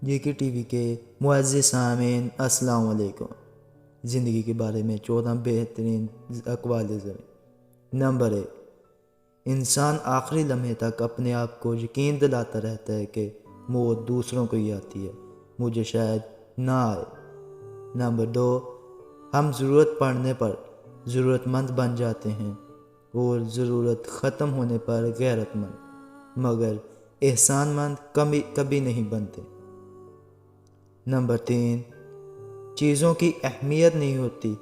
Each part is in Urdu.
جے کے ٹی وی کے معزز سامعین السلام علیکم۔ زندگی کے بارے میں 14 بہترین اقوال زمین۔ نمبر 1، انسان آخری لمحے تک اپنے آپ کو یقین دلاتا رہتا ہے کہ موت دوسروں کو ہی آتی ہے، مجھے شاید نہ آئے۔ نمبر 2، ہم ضرورت پڑنے پر ضرورت مند بن جاتے ہیں اور ضرورت ختم ہونے پر غیرت مند، مگر احسان مند کبھی نہیں بنتے۔ نمبر 3، چیزوں کی اہمیت نہیں ہوتی،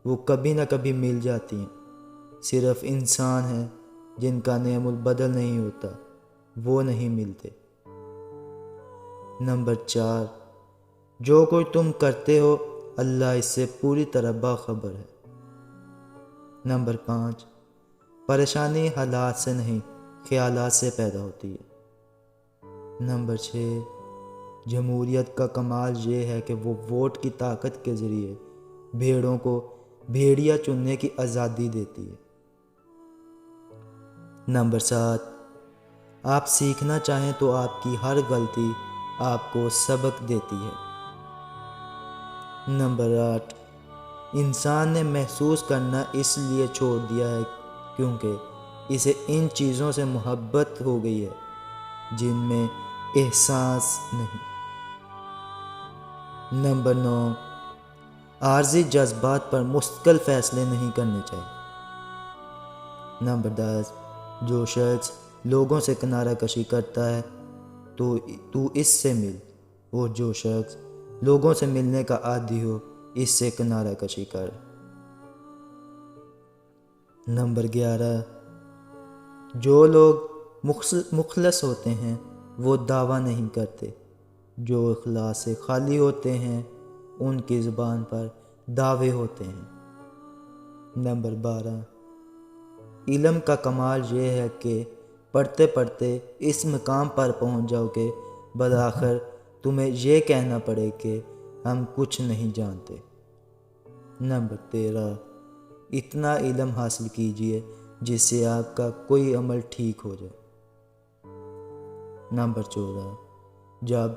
وہ کبھی نہ کبھی مل جاتی ہیں، صرف انسان ہیں جن کا نعم البدل نہیں ہوتا، وہ نہیں ملتے۔ نمبر 4، جو کوئی تم کرتے ہو اللہ اس سے پوری طرح باخبر ہے۔ نمبر 5، پریشانی حالات سے نہیں خیالات سے پیدا ہوتی ہے۔ نمبر 6، جمہوریت کا کمال یہ ہے کہ وہ ووٹ کی طاقت کے ذریعے بھیڑوں کو بھیڑیا چننے کی آزادی دیتی ہے۔ نمبر 7، آپ سیکھنا چاہیں تو آپ کی ہر غلطی آپ کو سبق دیتی ہے۔ نمبر 8، انسان نے محسوس کرنا اس لیے چھوڑ دیا ہے کیونکہ اسے ان چیزوں سے محبت ہو گئی ہے جن میں احساس نہیں۔ نمبر 9، عارضی جذبات پر مستقل فیصلے نہیں کرنے چاہیے۔ نمبر 10، جو شخص لوگوں سے کنارہ کشی کرتا ہے تو اس سے مل، اور جو شخص لوگوں سے ملنے کا عادی ہو اس سے کنارہ کشی کر۔ نمبر 11، جو لوگ مخلص ہوتے ہیں وہ دعویٰ نہیں کرتے، جو اخلاص سے خالی ہوتے ہیں ان کی زبان پر دعوے ہوتے ہیں۔ نمبر 12، علم کا کمال یہ ہے کہ پڑھتے پڑھتے اس مقام پر پہنچ جاؤ کہ بالآخر تمہیں یہ کہنا پڑے کہ ہم کچھ نہیں جانتے۔ نمبر 13، اتنا علم حاصل کیجئے جس سے آپ کا کوئی عمل ٹھیک ہو جائے۔ نمبر 14، جب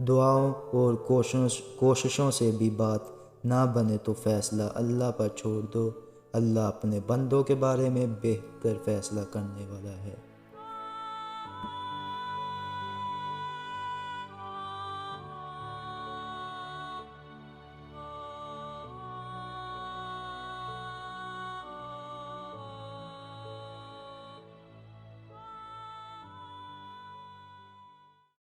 دعاؤں اور کوششوں سے بھی بات نہ بنے تو فیصلہ اللہ پر چھوڑ دو، اللہ اپنے بندوں کے بارے میں بہتر فیصلہ کرنے والا ہے۔